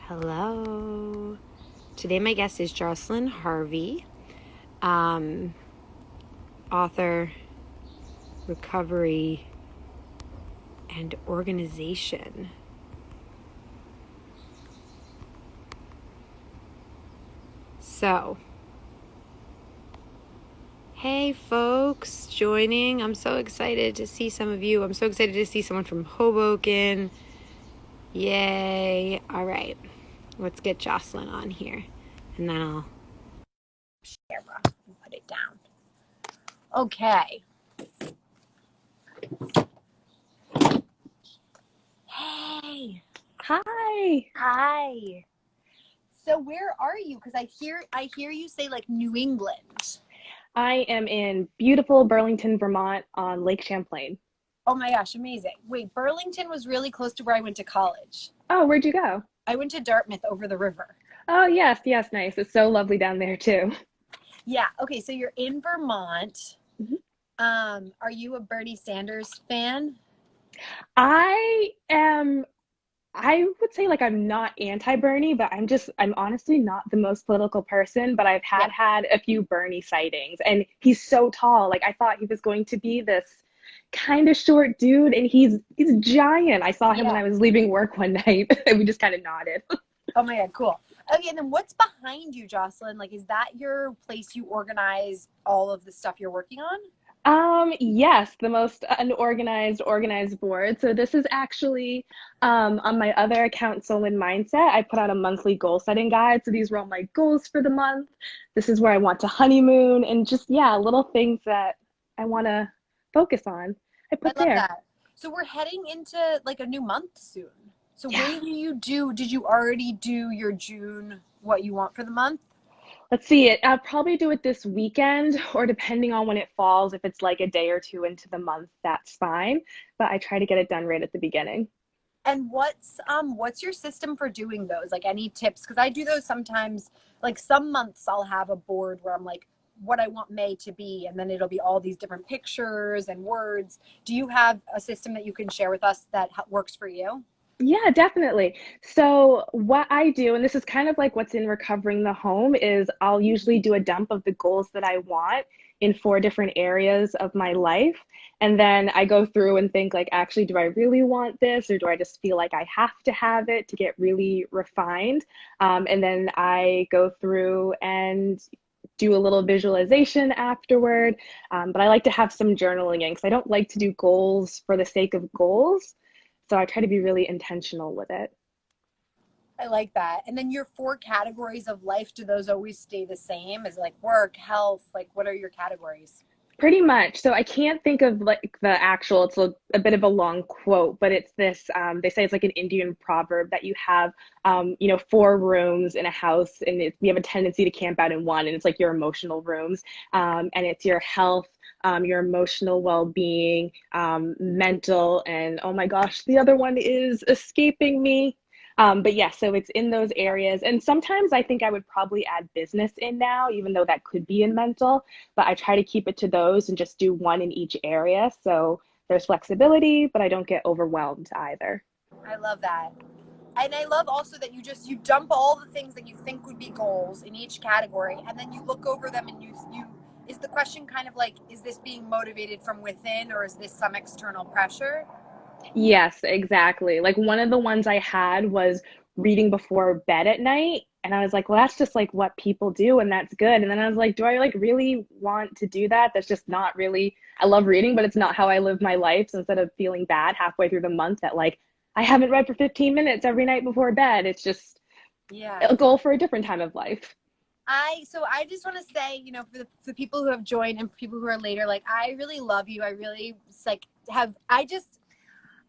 Hello. Today my guest is Jocelyn Harvey, um, author, recovery, and organization. So, hey folks, joining. I'm so excited to see some of you. I'm so excited to see someone from Hoboken. Yay. All right. Let's get Jocelyn on here. And then I'll camera and put it down. Okay. Hey. Hi. Hi. So where are you? Because I hear you say like New England. I am in beautiful Burlington, Vermont on Lake Champlain. Oh my gosh, amazing. Wait, Burlington was really close to where I went to college. Oh, where'd you go? I went to Dartmouth over the river. Oh, yes, yes, nice. It's so lovely down there too. Yeah, okay, so you're in Vermont. Mhm. Are you a Bernie Sanders fan? I am, I would say like I'm not anti-Bernie, but I'm honestly not the most political person, but I've Yeah. had a few Bernie sightings and he's so tall. Like I thought he was going to be this kind of short dude and he's giant. I saw him when Yeah. I was leaving work one night and we just kind of nodded. Oh my God, cool. Okay, and then what's behind you, Jocelyn? Like, is that your place you organize all of the stuff you're working on? Yes, the most unorganized, organized board. So this is actually on my other account, Soul and Mindset. I put out a monthly goal setting guide. So these were all my goals for the month. This is where I want to honeymoon and just, yeah, little things that I want to focus on. I I put love there. that. So we're heading into like a new month soon. So Yeah. when did you already do your June, what you want for the month? Let's see it. I'll probably do it this weekend or depending on when it falls, if it's like a day or two into the month, that's fine. But I try to get it done right at the beginning. And what's your system for doing those? Like any tips? Because I do those sometimes, like some months I'll have a board where I'm like, what I want May to be, and then it'll be all these different pictures and words. Do you have a system that you can share with us that works for you? Yeah, definitely. So, what I do, and this is kind of like what's in Recovering the Home, is I'll usually do a dump of the goals that I want in four different areas of my life. And then I go through and think, like, actually, do I really want this, or do I just feel like I have to have it to get really refined? And then I go through and do a little visualization afterward. But I like to have some journaling in because I don't like to do goals for the sake of goals. So I try to be really intentional with it. I like that. And then your four categories of life, do those always stay the same? Is it like work, health? Like what are your categories? Pretty much. So I can't think of like the actual, it's a bit of a long quote, but it's this, they say it's like an Indian proverb that you have, four rooms in a house and we have a tendency to camp out in one and it's like your emotional rooms. And it's your health, your emotional well-being, mental, and oh my gosh, the other one is escaping me. But yeah, so it's in those Yeah. areas. And sometimes I think I would probably add business in now, even though that could be in mental, but I try to keep it to those and just do one in each area. So there's flexibility, but I don't get overwhelmed either. I love that. And I love also that you dump all the things that you think would be goals in each category, and then you look over them and you is the question kind of like, is this being motivated from within or is this some external pressure? Yes, exactly. Like one of the ones I had was reading before bed at night. And I was like, well, that's just like what people do, and that's good. And then I was like, do I like really want to do that? That's just not really, I love reading, but it's not how I live my life. So instead of feeling bad halfway through the month that like I haven't read for 15 minutes every night before bed, it's just Yeah. a goal for a different time of life. I just want to say, for the people who have joined and for people who are later, like I really love you. I really like have I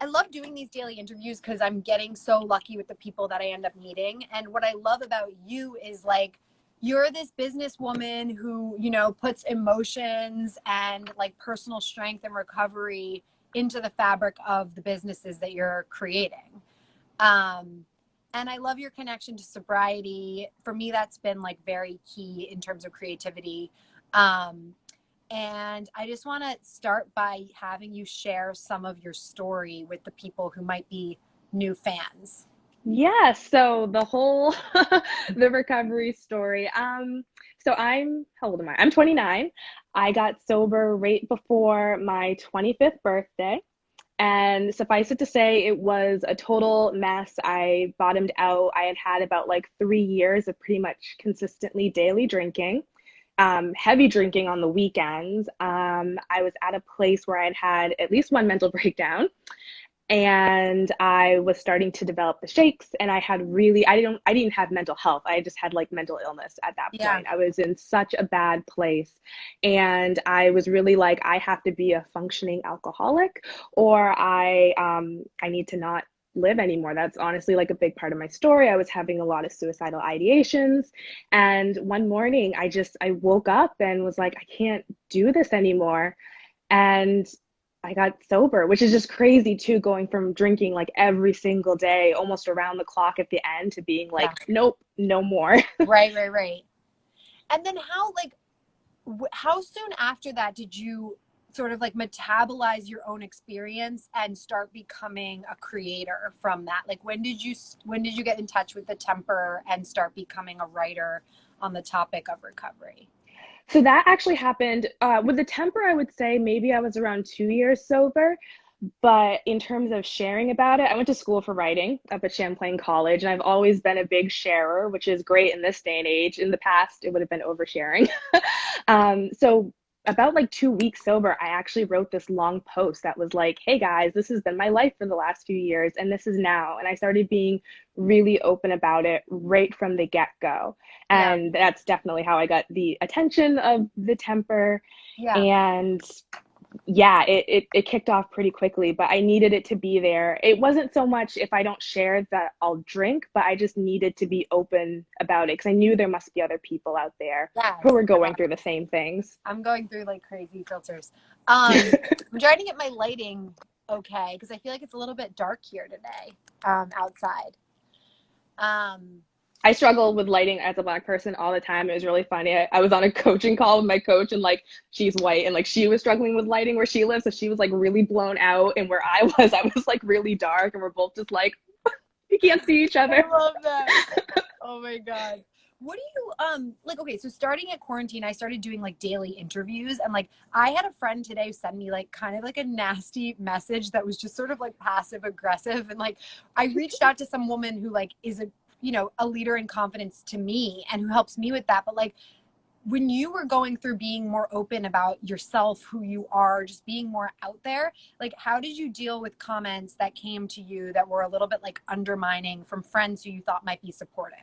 love doing these daily interviews because I'm getting so lucky with the people that I end up meeting. And what I love about you is like you're this businesswoman who, puts emotions and like personal strength and recovery into the fabric of the businesses that you're creating. Um, and I love your connection to sobriety. For me, that's been like very key in terms of creativity. Um, and I just want to start by having you share some of your story with the people who might be new fans. Yeah, so the whole the recovery story. So how old am I? I'm 29. I got sober right before my 25th birthday. And suffice it to say, it was a total mess. I bottomed out. I had had about like 3 years of pretty much consistently daily drinking, heavy drinking on the weekends. I was at a place where I had had at least one mental breakdown, and I was starting to develop the shakes, and I didn't have mental health. I just had like mental illness at that Yeah. point. I was in such a bad place, and I was really like, I have to be a functioning alcoholic, or I need to not live anymore. That's honestly like a big part of my story. I was having a lot of suicidal ideations, and one morning I woke up and was like, I can't do this anymore. And I got sober, which is just crazy too, going from drinking like every single day, almost around the clock at the end, to being Yeah. like, nope, no more. Right, right, right. And then how soon after that did you sort of like metabolize your own experience and start becoming a creator from that? Like when did you get in touch with the temper and start becoming a writer on the topic of recovery? So that actually happened with the temper. I would say maybe I was around 2 years sober. But in terms of sharing about it, I went to school for writing up at Champlain College, and I've always been a big sharer, which is great in this day and age. In the past, it would have been oversharing. So about like 2 weeks sober, I actually wrote this long post that was like, "Hey guys, this has been my life for the last few years, and this is now." And I started being really open about it right from the get-go, Yeah. and that's definitely how I got the attention of the temper. Yeah. And yeah, it kicked off pretty quickly, but I needed it to be there. It wasn't so much if I don't share that I'll drink, but I just needed to be open about it because I knew there must be other people out there who Yes. were going through the same things. I'm going through like crazy filters. I'm trying to get my lighting okay because I feel like it's a little bit dark here today, outside. Um, I struggle with lighting as a black person all the time. It was really funny. I was on a coaching call with my coach, and like she's white, and like she was struggling with lighting where she lives, so she was like really blown out, and where I was like really dark, and we're both just like we can't see each I other. love that. Oh my God. What do you like, okay, so starting at quarantine, I started doing like daily interviews, and like I had a friend today send me like kind of like a nasty message that was just sort of like passive aggressive, and like I reached out to some woman who like is a leader in confidence to me and who helps me with that. But like when you were going through being more open about yourself, who you are, just being more out there, like how did you deal with comments that came to you that were a little bit like undermining from friends who you thought might be supportive?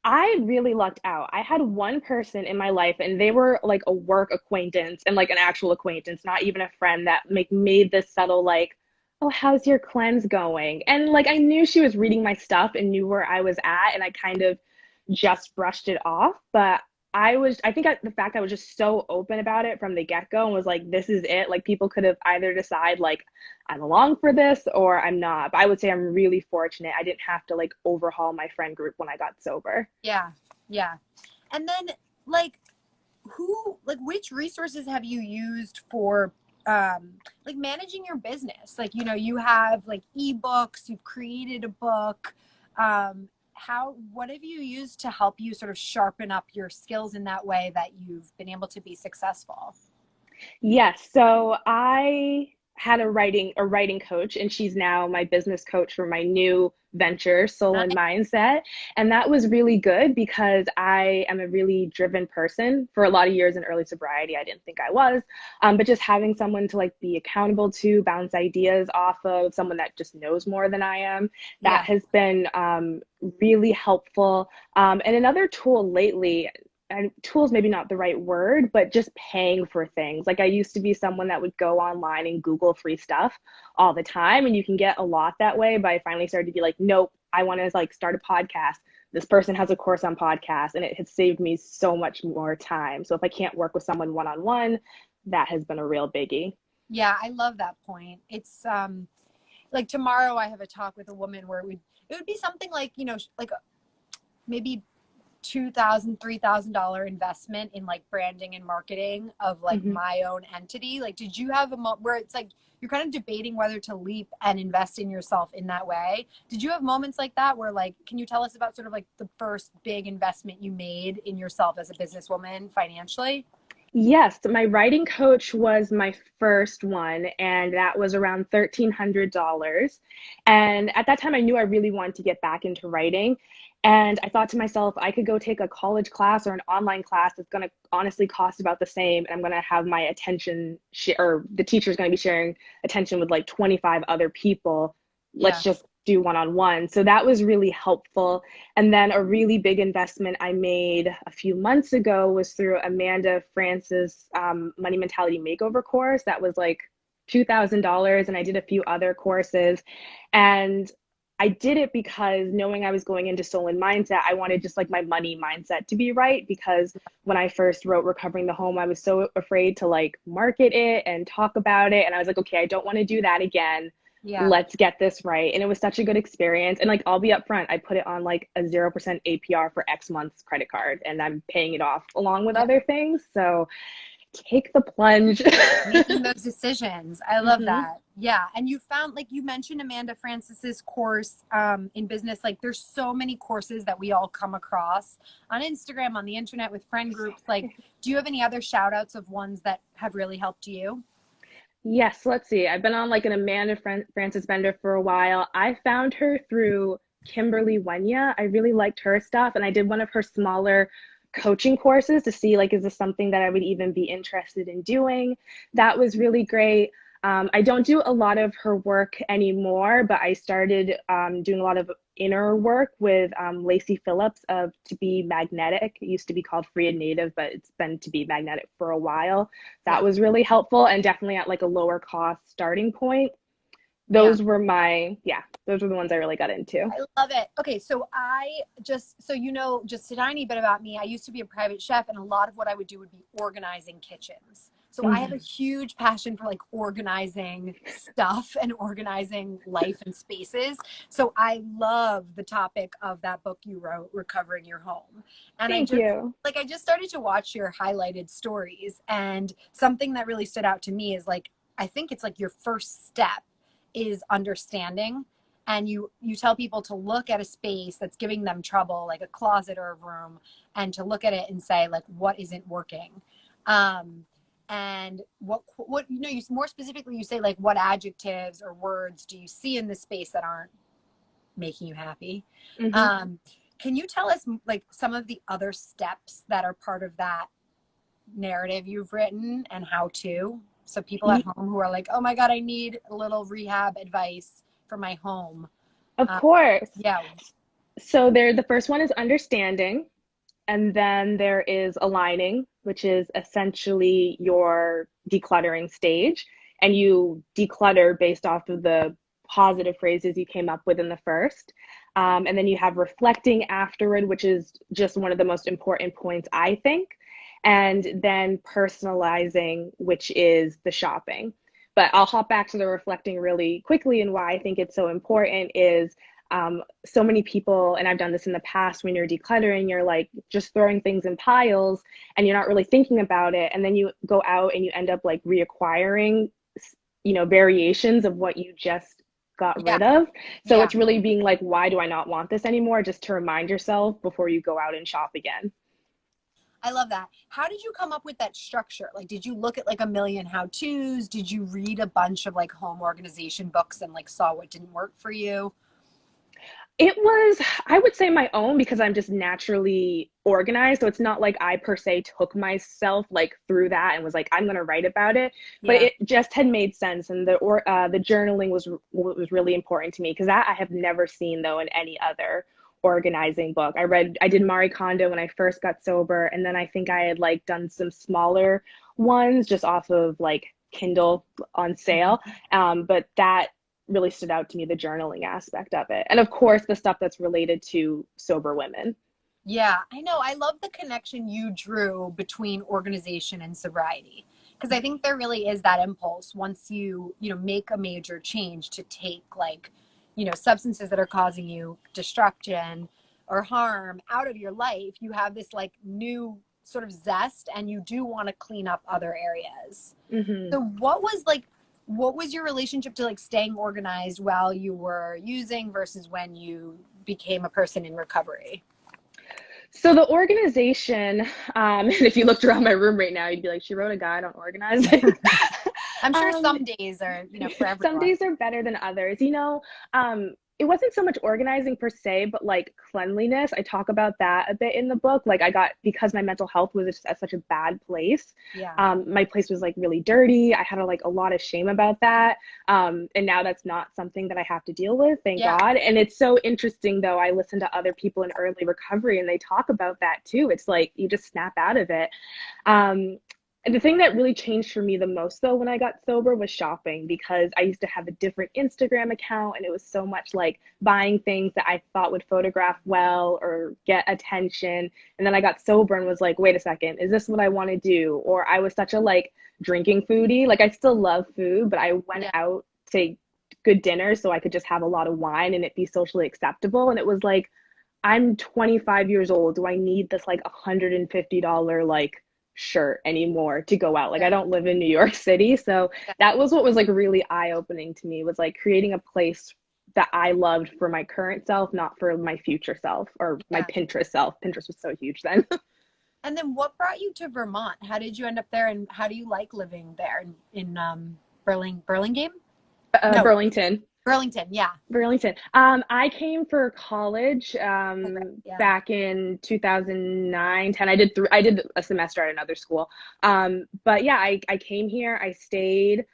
I really lucked out. I had one person in my life, and they were like a work acquaintance and like an actual acquaintance, not even a friend, that like made this subtle like, "Oh, how's your cleanse going?" And like I knew she was reading my stuff and knew where I was at, and I kind of just brushed it off. But I think the fact I was just so open about it from the get go and was like, "This is it." Like people could have either decide like I'm along for this or I'm not. But I would say I'm really fortunate. I didn't have to like overhaul my friend group when I got sober. Yeah. Yeah. And then like which resources have you used for like managing your business? Like, you have like ebooks, you've created a book. What have you used to help you sort of sharpen up your skills in that way that you've been able to be successful? Yes. So I had a writing coach, and she's now my business coach for my new venture, Soul and Mindset. And that was really good because I am a really driven person. For a lot of years in early sobriety, I didn't think I was. But just having someone to like be accountable to, bounce ideas off of, someone that just knows more than I am, that Yeah. has been really helpful. And another tool lately, and tools maybe not the right word, but just paying for things. Like I used to be someone that would go online and Google free stuff all the time, and you can get a lot that way. But I finally started to be like, nope, I want to like start a podcast. This person has a course on podcast, and it has saved me so much more time. So if I can't work with someone one on one, that has been a real biggie. Yeah, I love that point. It's like tomorrow I have a talk with a woman where it would be something like, like maybe $2,000, $3,000 investment in like branding and marketing of like Hmm. my own entity. Like, did you have a moment where it's like you're kind of debating whether to leap and invest in yourself in that way? Did you have moments like that where like, can you tell us about sort of like the first big investment you made in yourself as a businesswoman financially? Yes, my writing coach was my first one, and that was around $1,300. And at that time, I knew I really wanted to get back into writing. And I thought to myself, I could go take a college class or an online class that's going to honestly cost about the same. And I'm going to have my attention, or the teacher's going to be sharing attention with like 25 other people. Let's Yeah. just do one on one. So that was really helpful. And then a really big investment I made a few months ago was through Amanda France's Money Mentality Makeover course. That was like $2,000. And I did a few other courses. And I did it because knowing I was going into soul and mindset, I wanted just like my money mindset to be right. Because when I first wrote Recovering the Home, I was so afraid to like market it and talk about it. And I was like, okay, I don't want to do that again. Yeah. Let's get this right. And it was such a good experience. And like, I'll be upfront, I put it on like a 0% APR for X month's credit card, and I'm paying it off along with Yeah. other things. So take the plunge. Making those decisions. I love Hmm. that. Yeah. And you found, like you mentioned, Amanda Francis's course in business. Like there's so many courses that we all come across on Instagram, on the internet, with friend groups. Like, do you have any other shout outs of ones that have really helped you? Yes, let's see. I've been on like an Amanda Frances Bender for a while. I found her through Kimberly Wenya. I really liked her stuff, and I did one of her smaller coaching courses to see like, is this something that I would even be interested in doing? That was really great. I don't do a lot of her work anymore, but I started doing a lot of inner work with Lacey Phillips of To Be Magnetic. It used to be called Free and Native, but it's been To Be Magnetic for a while. That Yeah. was really helpful and definitely at like a lower cost starting point. Yeah. Those were the ones I really got into. I love it. Okay, so I just, so you know, just a tiny bit about me. I used to be a private chef, and a lot of what I would do would be organizing kitchens. So I have a Mhm. huge passion for like organizing stuff and organizing life and spaces. So I love the topic of that book you wrote, Recovering Your Home. And Thank you. I just started to watch your highlighted stories, and something that really stood out to me is like, I think it's like your first step is understanding, and you tell people to look at a space that's giving them trouble, like a closet or a room, and to look at it and say like, what isn't working, and what you know, you more specifically, you say like, what adjectives or words do you see in this space that aren't making you happy. Hmm. um, can you tell us like some of the other steps that are part of that narrative you've written, and how to, so people at home who are like, oh my god, I need a little rehab advice for my home. Of uh, course. yeah. So the first one is understanding, and then there is aligning, which is essentially your decluttering stage. And you declutter based off of the positive phrases you came up with in the first. And then you have reflecting afterward, which is just one of the most important points, I think. And then personalizing, which is the shopping. But I'll hop back to the reflecting really quickly. And why I think it's so important is so many people, and I've done this in the past, when you're decluttering, you're like just throwing things in piles and you're not really thinking about it. And then you go out and you end up like reacquiring, variations of what you just got Yeah. rid of. So Yeah. it's really being like, why do I not want this anymore? Just to remind yourself before you go out and shop again. I love that. How did you come up with that structure? Like, did you look at like a million how to's? Did you read a bunch of like home organization books and like saw what didn't work for you? It was, I would say, my own, because I'm just naturally organized. So it's not like I per se took myself like through that and was like, I'm going to write about it. But Yeah. it just had made sense. And the journaling was really important to me, because that I have never seen though in any other organizing book. I did Marie Kondo when I first got sober. And then I think I had like done some smaller ones just off of like Kindle on sale. Mhm. But that really stood out to me, the journaling aspect of it. And of course, the stuff that's related to sober women. Yeah, I know. I love the connection you drew between organization and sobriety, because I think there really is that impulse once you make a major change to take like, substances that are causing you destruction, or harm out of your life, you have this like new sort of zest and you do want to clean up other areas. Hmm. So what was your relationship to like staying organized while you were using versus when you became a person in recovery? So the organization, and if you looked around my room right now, you'd be like, she wrote a guide on organizing. I'm sure um, some days are, you know, for some everyone. days are better than others. It wasn't so much organizing per se, but like cleanliness. I talk about that a bit in the book. Like I got, because my mental health was just at such a bad place. Yeah. My place was like really dirty. I had a lot of shame about that. And now that's not something that I have to deal with, thank Yeah. God. And it's so interesting though. I listen to other people in early recovery and they talk about that too. It's like you just snap out of it. Um, and the thing that really changed for me the most, though, when I got sober was shopping because I used to have a different Instagram account and it was so much like buying things that I thought would photograph well or get attention. And then I got sober and was like, wait a second, is this what I want to do? Or I was such a like drinking foodie. Like I still love food, but I went Yeah. out to good dinner so I could just have a lot of wine and it be socially acceptable. And it was like, I'm 25 years old. Do I need this like $150 like shirt anymore to go out? Like I Yeah. don't live in New York City. So Yeah. that was what was like really eye-opening to me was like creating a place that I loved for my current self, not for my future self or my Yeah. Pinterest self. Pinterest was so huge then. And then what brought you to Vermont? How did you end up there and how do you like living there in Burlingame? No, Burlington. Burlington. Yeah. Burlington. I came for college Okay. Yeah. back in 2009, 10. I did a semester at another school. But yeah, I came here, I stayed.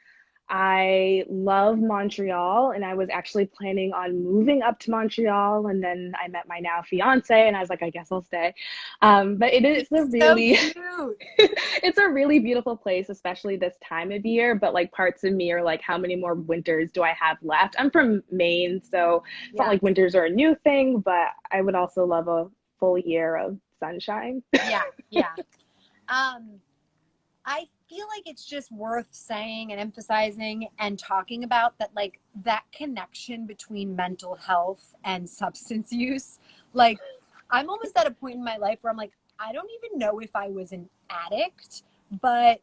I love Montreal, and I was actually planning on moving up to Montreal, and then I met my now fiance, and I was like, I guess I'll stay. But it is a He's so really cute. it's a really beautiful place, especially this time of year. But like parts of me are like, how many more winters do I have left? I'm from Maine, so it's not Yeah. like winters are a new thing, but I would also love a full year of sunshine. Yeah. Yeah. Um, I feel like it's just worth saying and emphasizing and talking about that, like that connection between mental health and substance use. Like, I'm almost at a point in my life where I'm like, I don't even know if I was an addict, but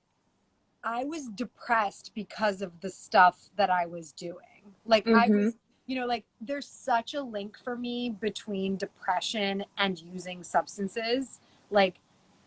I was depressed because of the stuff that I was doing. Like, I Hmm. was, you know, like there's such a link for me between depression and using substances. Like,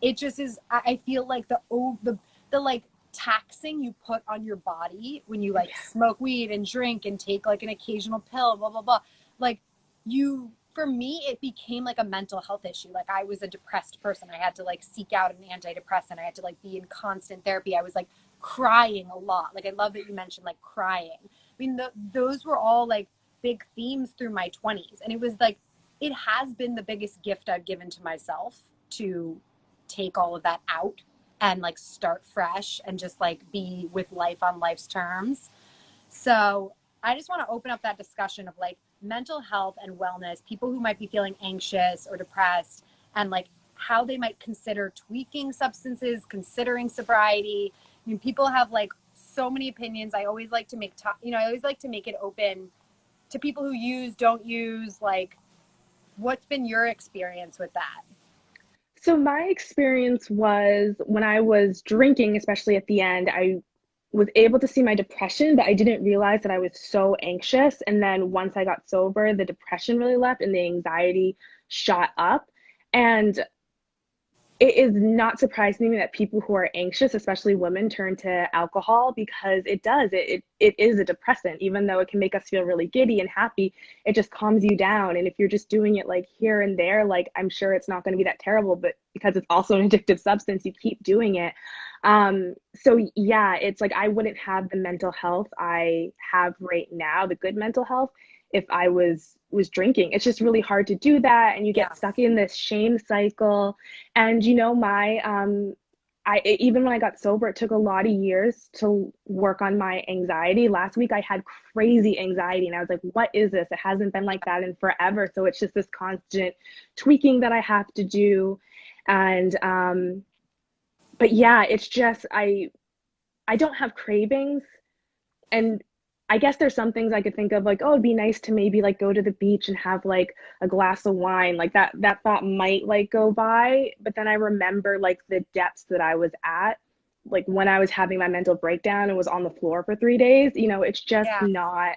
it just is. I feel like the like taxing you put on your body when you like smoke weed and drink and take like an occasional pill, blah blah blah. Like, you for me it became like a mental health issue. Like, I was a depressed person. I had to like seek out an antidepressant. I had to like be in constant therapy. I was like crying a lot. Like, I love that you mentioned like crying. I mean, those were all like big themes through my 20s. And it was like, it has been the biggest gift I've given to myself to take all of that out and like start fresh and just like be with life on life's terms. So I just want to open up that discussion of like mental health and wellness, people who might be feeling anxious or depressed, and like how they might consider tweaking substances, considering sobriety. I mean, people have like so many opinions. I always like to I always like to make it open to people who use, don't use. Like, what's been your experience with that? So my experience was when I was drinking, especially at the end, I was able to see my depression, but I didn't realize that I was so anxious. And then once I got sober, the depression really left and the anxiety shot up. And it is not surprising to me that people who are anxious, especially women, turn to alcohol because it is a depressant. Even though it can make us feel really giddy and happy, it just calms you down. And if you're just doing it like here and there, like I'm sure it's not going to be that terrible, but because it's also an addictive substance, you keep doing it. So yeah, it's like I wouldn't have the mental health I have right now, the good mental health, if I was drinking. It's just really hard to do that, and you Yeah. get stuck in this shame cycle. And you know, my I even when I got sober, it took a lot of years to work on my anxiety. Last week I had crazy anxiety and I was like, what is this? It hasn't been like that in forever. So it's just this constant tweaking that I have to do. And but yeah, it's just I don't have cravings, and I guess there's some things I could think of like, oh, it'd be nice to maybe like go to the beach and have like a glass of wine. Like that thought might like go by, but then I remember like the depths that I was at, like when I was having my mental breakdown and was on the floor for 3 days, it's just Yeah. not,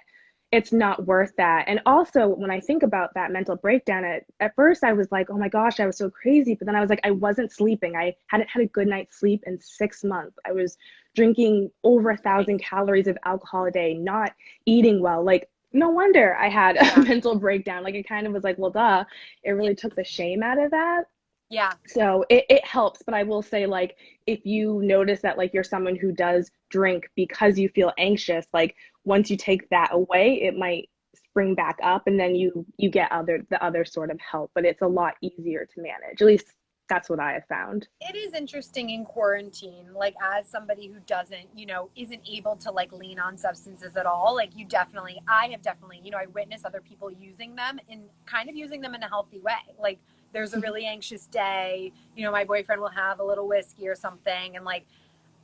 it's not worth that. And also when I think about that mental breakdown, at first I was like, oh my gosh, I was so crazy. But then I was like, I wasn't sleeping. I hadn't had a good night's sleep in 6 months. I was drinking over a Right. thousand calories of alcohol a day, not eating well. Like, no wonder I had a Yeah. mental breakdown. Like, it kind of was like, well, duh. It Yeah. really took the shame out of that. Yeah. So it helps. But I will say, like, if you notice that, like, you're someone who does drink because you feel anxious, like, once you take that away, it might spring back up and then you get the other sort of help, but it's a lot easier to manage. At least that's what I have found. It is interesting in quarantine, like as somebody who doesn't, isn't able to like lean on substances at all. Like I have definitely, I witness other people using them and kind of using them in a healthy way. Like there's a really anxious day, my boyfriend will have a little whiskey or something. And like,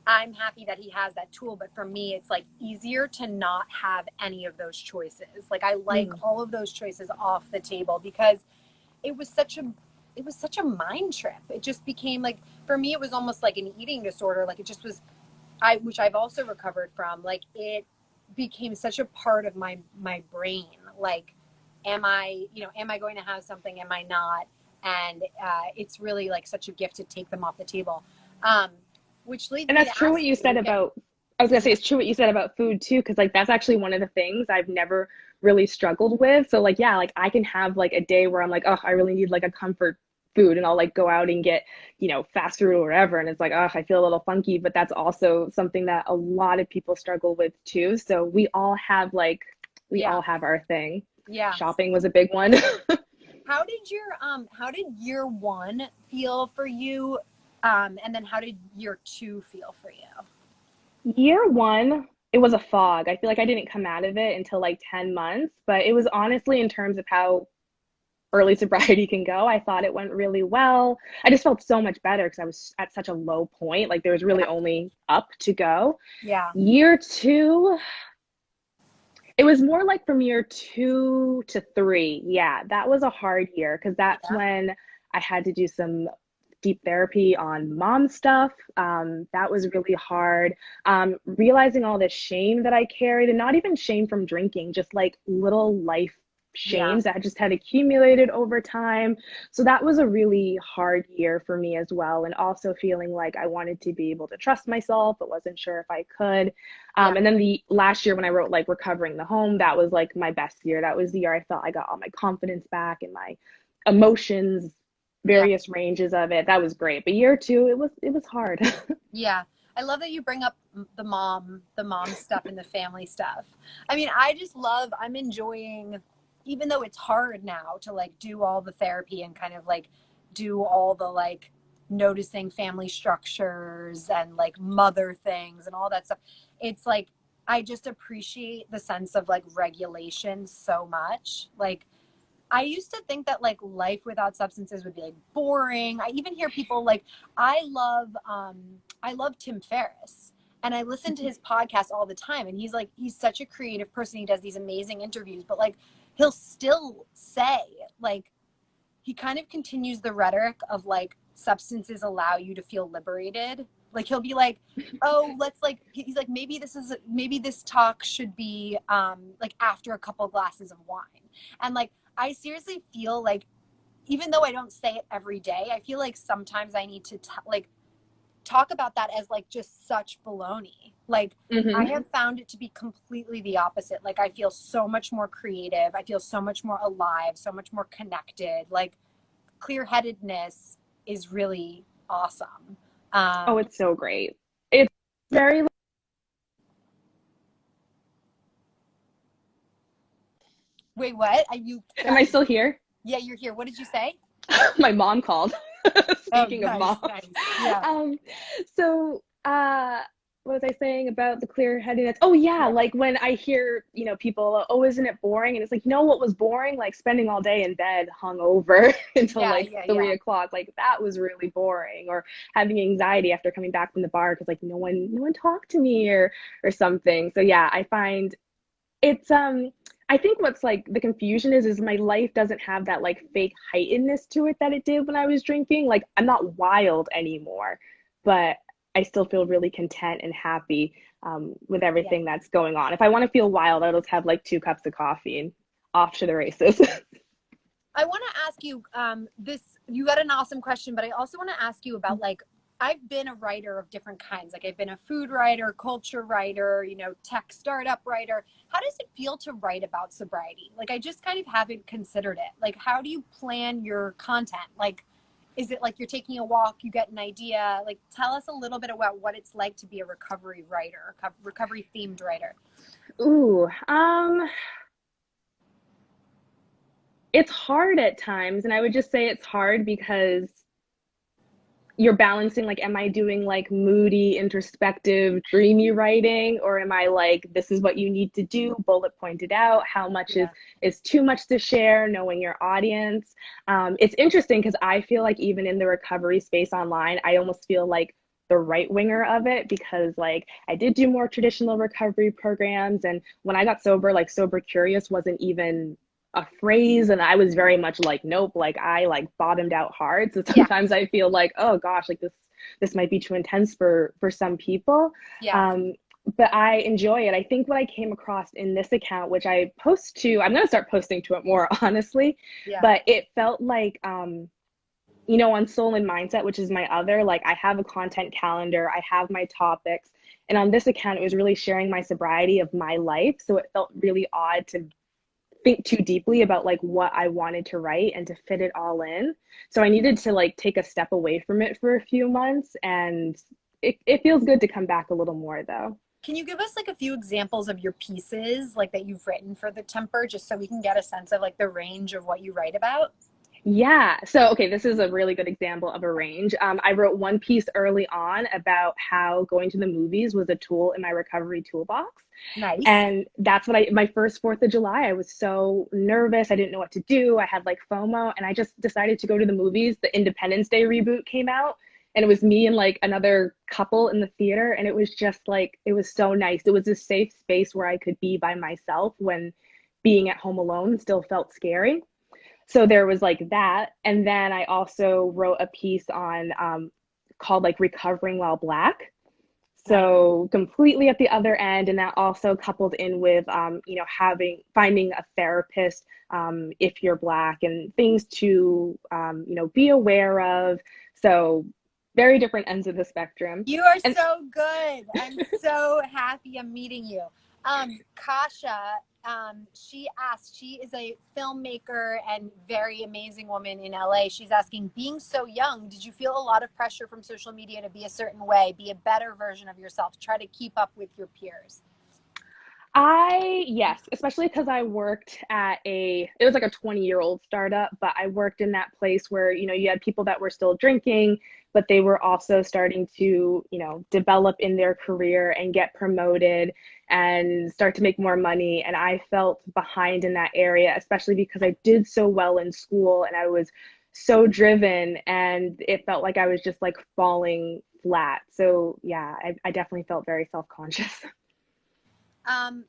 I'm happy that he has that tool. But for me, it's like easier to not have any of those choices. Like I like Mm. all of those choices off the table because it was such a it was such a mind trip. It just became like for me it was almost like an eating disorder. Like it just was which I've also recovered from. Like it became such a part of my brain. Like am I going to have something? Am I not? And it's really like such a gift to take them off the table. Um, which leads And me that's to true what ask you said you, yeah, about, I was gonna say yeah, it's true what you said about food too, because like that's actually one of the things I've never really struggled with. So like yeah, like I can have like a day where I'm like, oh, I really need like a comfort food and I'll like go out and get, fast food or whatever. And it's like, oh, I feel a little funky, but that's also something that a lot of people struggle with too. So we yeah, all have our thing. yeah. Shopping was a big one. How did year one feel for you? And then how did year two feel for you? Year one, it was a fog. I feel like I didn't come out of it until like 10 months, but it was honestly, in terms of how early sobriety can go, I thought it went really well. I just felt so much better because I was at such a low point. Like there was really Yeah, only up to go. yeah, Year two, it was more like from year 2 to 3. Yeah, that was a hard year because that's yeah, when I had to do some deep therapy on mom stuff. That was really hard. Realizing all the shame that I carried, and not even shame from drinking, just like little life yeah, shames that just had accumulated over time. So that was a really hard year for me as well. And also feeling like I wanted to be able to trust myself, but wasn't sure if I could. yeah, And then the last year when I wrote like Recovering the Home, that was like my best year. That was the year I felt I got all my confidence back and my emotions, yeah, various ranges of it. That was great. But year two, it was hard. yeah. I love that you bring up the mom stuff and the family stuff. I mean, I'm enjoying, even though it's hard now to like do all the therapy and kind of like do all the like noticing family structures and like mother things and all that stuff. It's like, I just appreciate the sense of like regulation so much. Like, I used to think that like life without substances would be like boring. I even hear people like I love Tim Ferriss and I listen to his podcast all the time and he's such a creative person. He does these amazing interviews, but like he'll still say like he kind of continues the rhetoric of like substances allow you to feel liberated. Like he'll be like, oh, let's like he's like maybe this talk should be like after a couple glasses of wine. And like I seriously feel like even though I don't say it every day, I feel like sometimes I need to like talk about that as like just such baloney. Like I Hmm. have found it to be completely the opposite. Like I feel so much more creative. I feel so much more alive, so much more connected. Like clear-headedness is really awesome. Oh, Um, it's so great. It's very, wait, what? Are you? am I still here? Yeah, you're here. What did you say? My mom called. Oh, Speaking of nice, moms. nice. Yeah, Um, so what was I saying about the clear headedness? Oh yeah, yeah, like when I hear, people, oh, isn't it boring? And it's like, what was boring? Like spending all day in bed hung over until yeah, like yeah, three yeah, o'clock. Like that was really boring. Or having anxiety after coming back from the bar because like no one talked to me or something. So yeah, I find it's I think what's like the confusion is my life doesn't have that like fake heightenedness to it that it did when I was drinking. Like I'm not wild anymore, but I still feel really content and happy with Yeah. everything that's going on. If I want to feel wild, I'll just have like 2 cups of coffee and off to the races. I want to ask you this. You got an awesome question, but I also want to ask you about like I've been a writer of different kinds. Like I've been a food writer, culture writer, you know, tech startup writer. How does it feel to write about sobriety? Like I just kind of haven't considered it. Like how do you plan your content? Like is it like you're taking a walk, you get an idea? Like tell us a little bit about what it's like to be a recovery writer, recovery themed writer. Ooh, it's hard at times, and I would just say it's hard because you're balancing like, am I doing like moody, introspective, dreamy writing, or am I like, this is what you need to do, bullet pointed out, how much Yeah. is too much to share, knowing your audience. It's interesting because I feel like even in the recovery space online, I almost feel like the right winger of it because like I did do more traditional recovery programs, and when I got sober, like sober curious wasn't even a phrase, and I was very much like nope, like I like bottomed out hard. So Yeah. sometimes I feel like oh gosh, like this might be too intense for some people. Yeah. um but I enjoy it. I think what I came across in this account, which I post to, I'm going to start posting to it more honestly, Yeah. but it felt like you know, on Soul and Mindset, which is my other, like I have a content calendar, I have my topics, and on this account it was really sharing my sobriety of my life, so it felt really odd to think too deeply about like what I wanted to write and to fit it all in. So I needed to like take a step away from it for a few months, and it feels good to come back a little more though. Can you give us like a few examples of your pieces like that you've written for the Temper just so we can get a sense of like the range of what you write about? Yeah. So, okay, this is a really good example of a range. I wrote one piece early on about how going to the movies was a tool in my recovery toolbox. Nice. And that's what my first 4th of July, I was so nervous. I didn't know what to do. I had like FOMO, and I just decided to go to the movies. The Independence Day reboot came out, and it was me and like another couple in the theater. And it was just like, it was so nice. It was a safe space where I could be by myself when being at home alone still felt scary. So there was like that. And then I also wrote a piece on called like Recovering While Black. Nice. So completely at the other end, and that also coupled in with you know, finding a therapist if you're Black, and things to you know, be aware of. So very different ends of the spectrum. You are And so good. I'm so happy I'm meeting you. Kasha, she asked, she is a filmmaker and very amazing woman in LA. She's asking, being so young, did you feel a lot of pressure from social media to be a certain way, be a better version of yourself, try to keep up with your peers? yes, especially because I worked at it was like a 20-year-old startup, but I worked in that place where, you know, you had people that were still drinking, but they were also starting to, you know, develop in their career and get promoted and start to make more money. And I felt behind in that area, especially because I did so well in school and I was so driven, and it felt like I was just like falling flat. So yeah, I definitely felt very self-conscious. Um,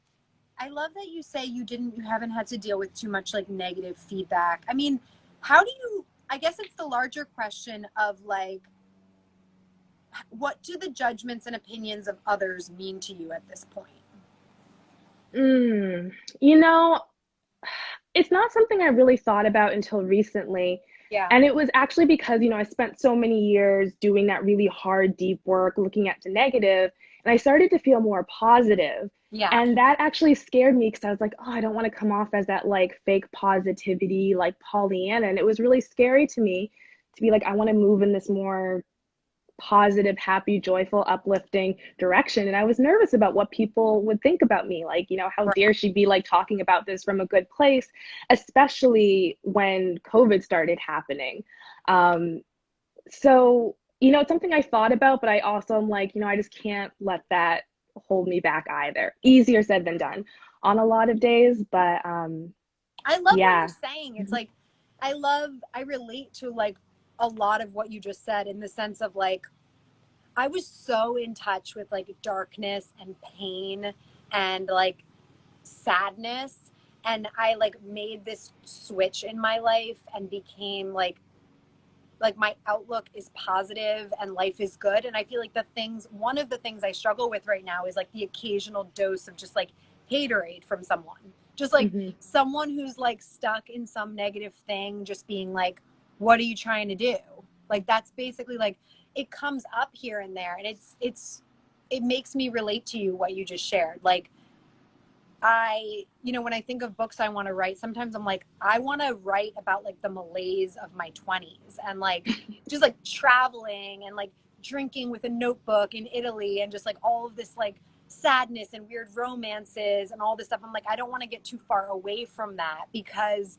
I love that you say you haven't had to deal with too much like negative feedback. I mean, how do you, I guess it's the larger question of like, what do the judgments and opinions of others mean to you at this point? Mm, you know, it's not something I really thought about until recently. Yeah. And it was actually because, you know, I spent so many years doing that really hard, deep work, looking at the negative, and I started to feel more positive. Yeah. And that actually scared me because I was like, oh, I don't want to come off as that like fake positivity, like Pollyanna. And it was really scary to me to be like, I want to move in this more positive, happy, joyful, uplifting direction. And I was nervous about what people would think about me. Like, you know, how Right. dare she be like talking about this from a good place, especially when COVID started happening. Um, so, you know, it's something I thought about, but I also am like, you know, I just can't let that hold me back either. Easier said than done on a lot of days, but I love what you're yeah. saying. It's like, I relate to like a lot of what you just said in the sense of like, I was so in touch with like darkness and pain and like sadness, and I like made this switch in my life and became like my outlook is positive and life is good. And I feel like one of the things I struggle with right now is like the occasional dose of just like haterade from someone, just like Hmm. someone who's like stuck in some negative thing, just being like, what are you trying to do? Like, that's basically like, it comes up here and there. And it makes me relate to you, what you just shared. Like, when I think of books I want to write, sometimes I'm like, I want to write about like the malaise of my 20s and like just like traveling and like drinking with a notebook in Italy and just like all of this like sadness and weird romances and all this stuff. I'm like, I don't want to get too far away from that, because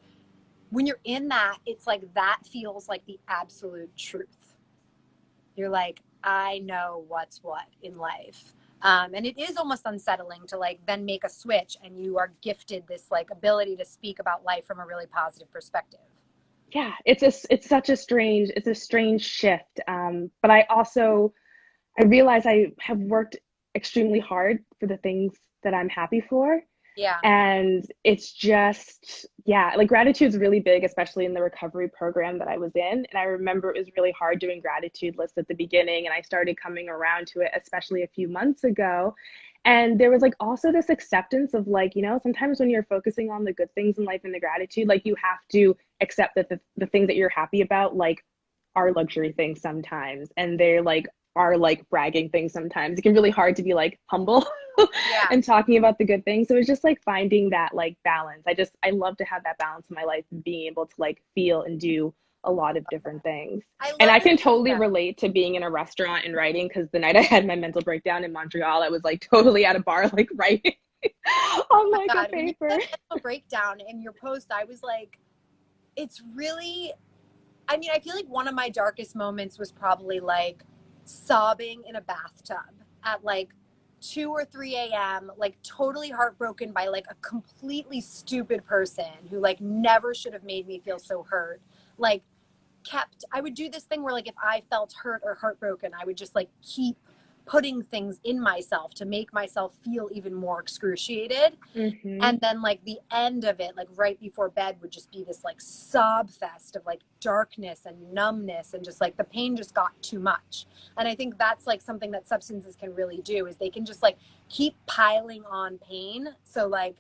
when you're in that, it's like that feels like the absolute truth. You're like, I know what's what in life. And it is almost unsettling to like then make a switch and you are gifted this like ability to speak about life from a really positive perspective. Yeah, it's a strange shift. But I realize I have worked extremely hard for the things that I'm happy for. Yeah. And it's just, yeah, like gratitude's really big, especially in the recovery program that I was in. And I remember it was really hard doing gratitude lists at the beginning. And I started coming around to it, especially a few months ago. And there was like also this acceptance of like, sometimes when you're focusing on the good things in life and the gratitude, like you have to accept that the things that you're happy about, like, are luxury things sometimes. And they're like, are like bragging things sometimes. It can be really hard to be like humble Yeah. and talking about the good things. So it's just like finding that like balance. I love to have that balance in my life and being able to like feel and do a lot of different things. I And love I your, can totally yeah. relate to being in a restaurant and writing, because the night I had my mental breakdown in Montreal, I was like totally at a bar, like writing on Oh like my a God, when you paper. said mental breakdown in your post, I was like, it's really, I mean, I feel like one of my darkest moments was probably like sobbing in a bathtub at like 2 or 3 a.m., like totally heartbroken by like a completely stupid person who like never should have made me feel so hurt. Like, I would do this thing where like if I felt hurt or heartbroken, I would just like keep putting things in myself to make myself feel even more excruciated. Hmm. And then like the end of it, like right before bed, would just be this like sob fest of like darkness and numbness, and just like the pain just got too much. And I think that's like something that substances can really do, is they can just like keep piling on pain, so like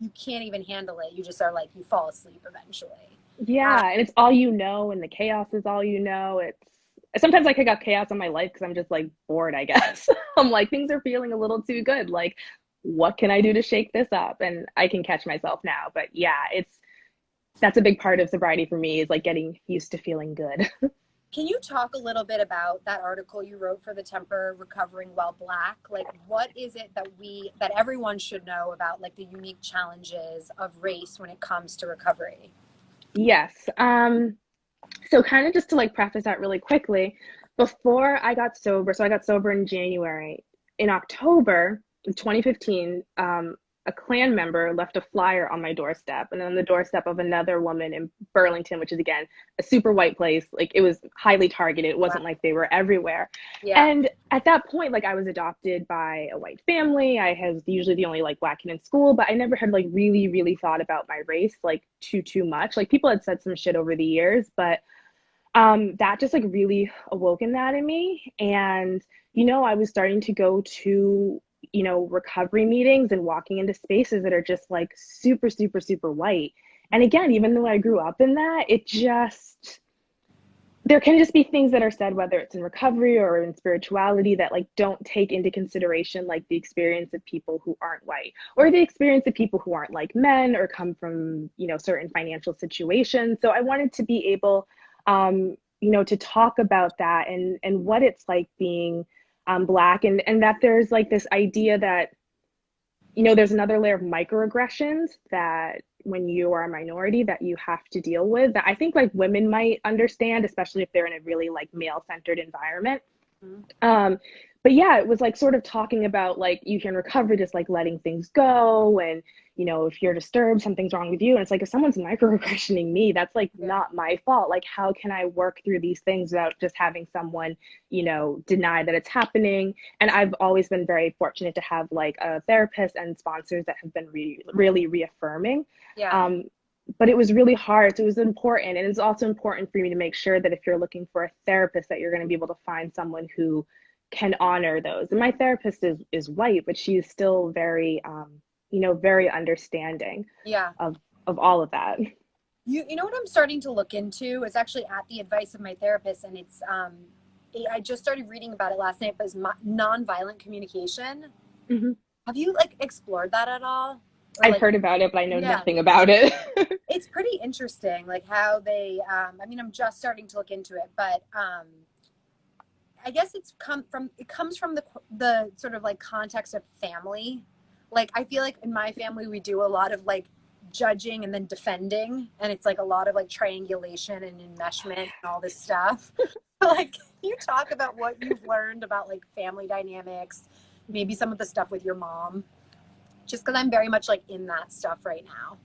you can't even handle it. You just are like, you fall asleep eventually. uh, Yeah, and it's all you know, and the chaos is all you know. It's sometimes like I got chaos in my life because I'm just like bored, I guess. I'm like, things are feeling a little too good. Like, what can I do to shake this up? And I can catch myself now. But yeah, that's a big part of sobriety for me, is like getting used to feeling good. can you talk a little bit about that article you wrote for the Temper, Recovering While Black? Like, what is it that everyone should know about like the unique challenges of race when it comes to recovery? Yes. So kind of just to like preface that really quickly, before I got sober, so I got sober in January. In October 2015, a Klan member left a flyer on my doorstep, and on the doorstep of another woman in Burlington, which is again a super white place. Like, it was highly targeted. It Wow. wasn't like they were everywhere. Yeah. And at that point, like, I was adopted by a white family. I was usually the only like black kid in school, but I never had like really, really thought about my race like too much. Like, people had said some shit over the years, but that just like really awoken that in me. And I was starting to go to recovery meetings and walking into spaces that are just like super, super, super white. And again, even though I grew up in that, it just, there can just be things that are said, whether it's in recovery or in spirituality, that like don't take into consideration like the experience of people who aren't white, or the experience of people who aren't like men or come from certain financial situations. So I wanted to be able to talk about that, and what it's like being black, and that there's like this idea that there's another layer of microaggressions that when you are a minority that you have to deal with, that I think like women might understand, especially if they're in a really like male centered environment. Mhm. Um, but yeah, it was like sort of talking about like you can recover just like letting things go, and if you're disturbed, something's wrong with you. And it's like if someone's microaggressioning me, that's like Yeah. not my fault. Like how can I work through these things without just having someone deny that it's happening? And I've always been very fortunate to have like a therapist and sponsors that have been really reaffirming. Yeah. um, but it was really hard. So it was important. And it's also important for me to make sure that if you're looking for a therapist, that you're going to be able to find someone who can honor those. And my therapist is white, but she's still very, very understanding Yeah. of all of that. You know what I'm starting to look into is actually at the advice of my therapist, and it's I just started reading about it last night, but it's nonviolent communication. Hmm. Have you like explored that at all? Or I've like, heard about it, but I know yeah, nothing about it. it's pretty interesting, like how they. I mean, I'm just starting to look into it, but I guess it comes from the sort of like context of family. Like I feel like in my family we do a lot of like judging and then defending, and it's like a lot of like triangulation and enmeshment and all this stuff. Like can you talk about what you've learned about like family dynamics, maybe some of the stuff with your mom, just because I'm very much like in that stuff right now.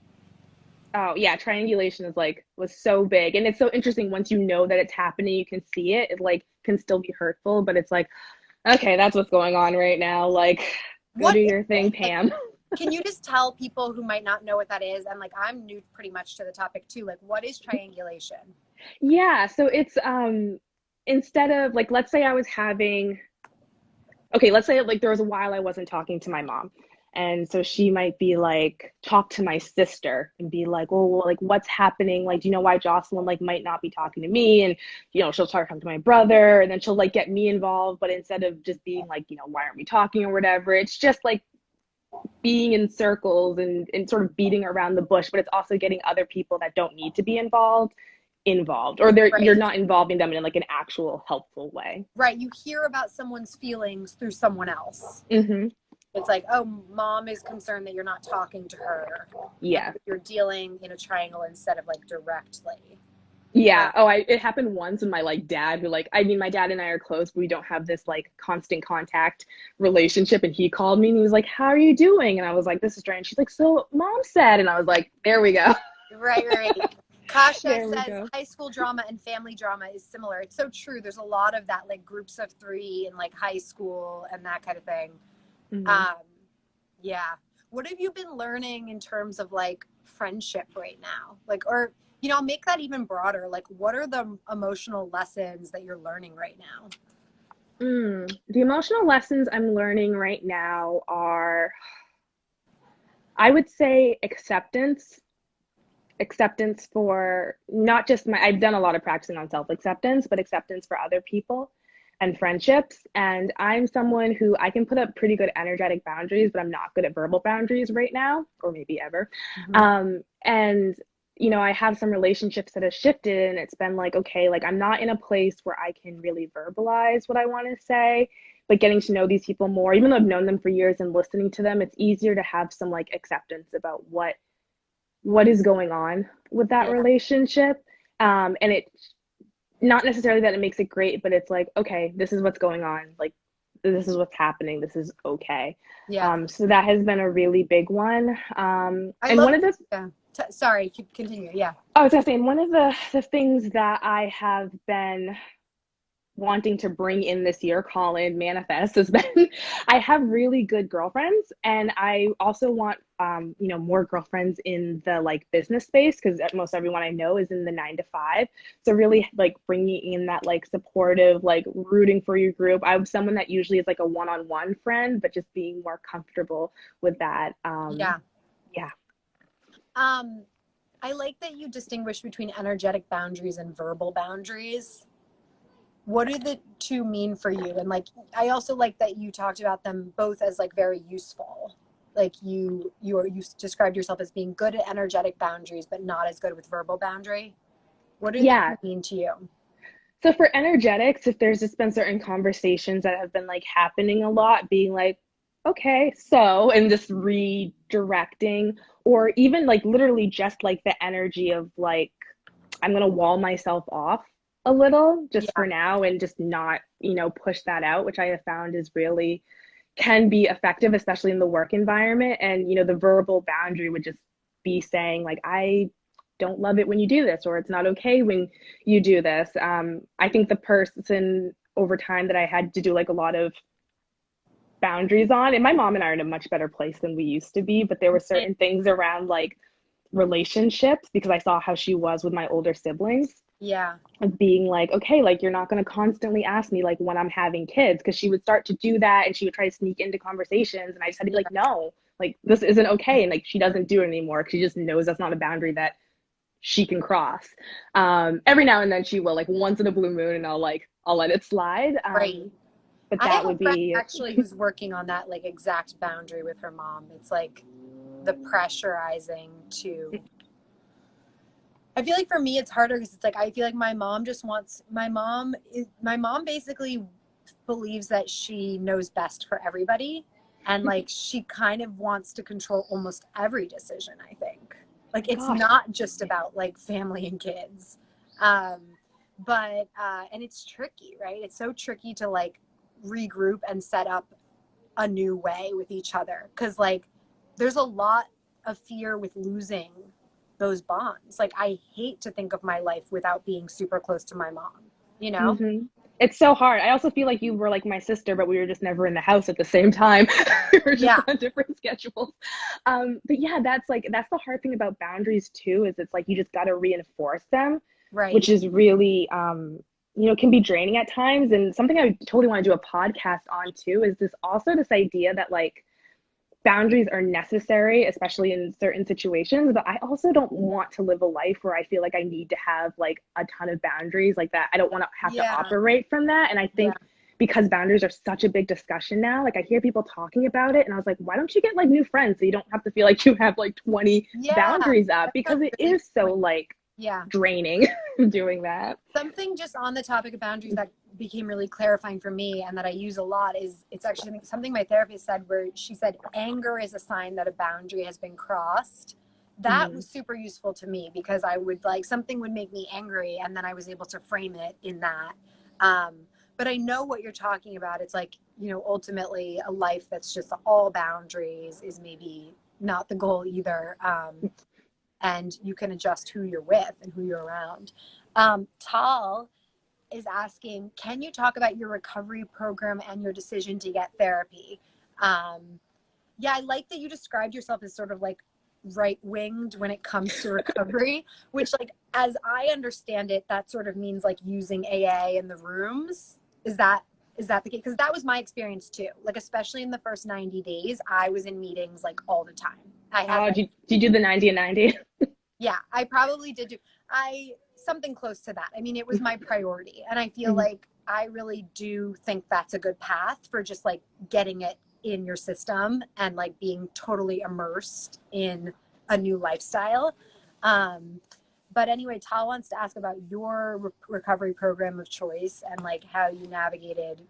Oh yeah, triangulation was so big. And it's so interesting once you know that it's happening, you can see it. It like can still be hurtful, but it's like, okay, that's what's going on right now. Like, go What do is your thing, it? Like, Pam. can you just tell people who might not know what that is? And like I'm new pretty much to the topic too. Like what is triangulation? Yeah, so it's instead of like let's say I was having okay, let's say like there was a while I wasn't talking to my mom. And so she might be like, talk to my sister and be like, well, like what's happening? Like, do you know why Jocelyn like might not be talking to me? And she'll start talking to my brother, and then she'll like get me involved. But instead of just being like, why aren't we talking or whatever, it's just like being in circles and sort of beating around the bush, but it's also getting other people that don't need to be involved, or you're Right. not involving them in like an actual helpful way. Right. You hear about someone's feelings through someone else. Mm-hmm. It's like, oh, mom is concerned that you're not talking to her. And Yeah. you're dealing in a triangle instead of like directly. Yeah. Oh, it happened once with my like dad, who like I mean my dad and I are close, but we don't have this like constant contact relationship. And he called me and he was like, how are you doing? And I was like, this is strange. She's like, so mom said, and I was like, there we go. Right. Kasha There we says go. high school drama and family drama is similar. It's so true. There's a lot of that, like groups of three in like high school and that kind of thing. Mm-hmm. Um, yeah. What have you been learning in terms of like friendship right now? Like, or, I'll make that even broader. Like, what are the emotional lessons that you're learning right now? The emotional lessons I'm learning right now are, I would say, acceptance for not just I've done a lot of practicing on self acceptance, but acceptance for other people and friendships. And I'm someone who I can put up pretty good energetic boundaries, but I'm not good at verbal boundaries right now, or maybe ever. Mm-hmm. And I have some relationships that have shifted, and it's been like, okay, like I'm not in a place where I can really verbalize what I want to say. But getting to know these people more, even though I've known them for years and listening to them, it's easier to have some like acceptance about what is going on with that Yeah. relationship. And it not necessarily that it makes it great, but it's like, okay, this is what's going on. Like, this is what's happening. This is okay. Yeah. So that has been a really big one. I And love, one of the, yeah. Sorry, continue. Yeah. I was gonna say, one of the things that I have been wanting to bring in this year, call in, manifest, has been I have really good girlfriends, and I also want more girlfriends in the like business space, because most everyone I know is in the 9 to 5. So really like bringing in that like supportive, like rooting for your group. I'm someone that usually is like a one-on-one friend, but just being more comfortable with that. Yeah. Yeah. I like that you distinguish between energetic boundaries and verbal boundaries. What do the two mean for you? And like, I also like that you talked about them both as like very useful. Like you described yourself as being good at energetic boundaries, but not as good with verbal boundary. What do Yeah. they mean to you? So for energetics, if there's just been certain conversations that have been like happening a lot, being like, okay, so, and just redirecting, or even like literally just like the energy of like, I'm gonna wall myself off a little just for Yeah. now and just not, push that out, which I have found is really can be effective, especially in the work environment. And, the verbal boundary would just be saying, like, I don't love it when you do this, or it's not okay when you do this. I think the person over time that I had to do like a lot of boundaries on, and my mom and I are in a much better place than we used to be, but there were certain things around like relationships because I saw how she was with my older siblings Yeah. of being like, okay, like you're not going to constantly ask me like when I'm having kids, because she would start to do that and she would try to sneak into conversations, and I just had to be Yeah. like, no, like this isn't okay, and like she doesn't do it anymore because she just knows that's not a boundary that she can cross. Every now and then she will, like once in a blue moon, and I'll let it slide. Right. But I that have a would friend be actually who's working on that like exact boundary with her mom. It's like the pressurizing to. I feel like for me it's harder because it's like I feel like my mom just wants my mom basically believes that she knows best for everybody, and like she kind of wants to control almost every decision, I think. Like it's gosh. not just about like family and kids. Um but and it's tricky, right? It's so tricky to like regroup and set up a new way with each other because like there's a lot of fear with losing those bonds. Like I hate to think of my life without being super close to my mom, you know? Mm-hmm. It's so hard. I also feel like you were like my sister, but we were just never in the house at the same time. We were just Yeah. on different schedules. But yeah, that's the hard thing about boundaries too, is it's like you just got to reinforce them, which Right. is really, can be draining at times. And something I totally want to do a podcast on too is this idea that like boundaries are necessary, especially in certain situations. But I also don't want to live a life where I feel like I need to have like a ton of boundaries like that. I don't want to have to Yeah. operate from that. And I Yeah. think because boundaries are such a big discussion now, like I hear people talking about it, and I was like, why don't you get like new friends so you don't have to feel like you have like 20 Yeah. boundaries up? That's Because a it really is good so point. like Yeah. draining doing that. Something just on the topic of boundaries that became really clarifying for me and that I use a lot is it's actually something my therapist said where she said anger is a sign that a boundary has been crossed. That Mm-hmm. was super useful to me because I would like something would make me angry and then I was able to frame it in that. Um, but I know what you're talking about. It's like, ultimately a life that's just all boundaries is maybe not the goal either. And you can adjust who you're with and who you're around. Tal is asking, can you talk about your recovery program and your decision to get therapy? Yeah, I like that you described yourself as sort of like right winged when it comes to recovery, which, like, as I understand it, that sort of means like using AA in the rooms. Is that the case? Because that was my experience too. Like, especially in the first 90 days, I was in meetings like all the time. I had like Did you do the 90 and 90? yeah, I probably did do I something close to that. I mean, it was my priority. And I feel like I really do think that's a good path for just like getting it in your system and like being totally immersed in a new lifestyle. Um, but anyway, Tal wants to ask about your recovery program of choice and like how you navigated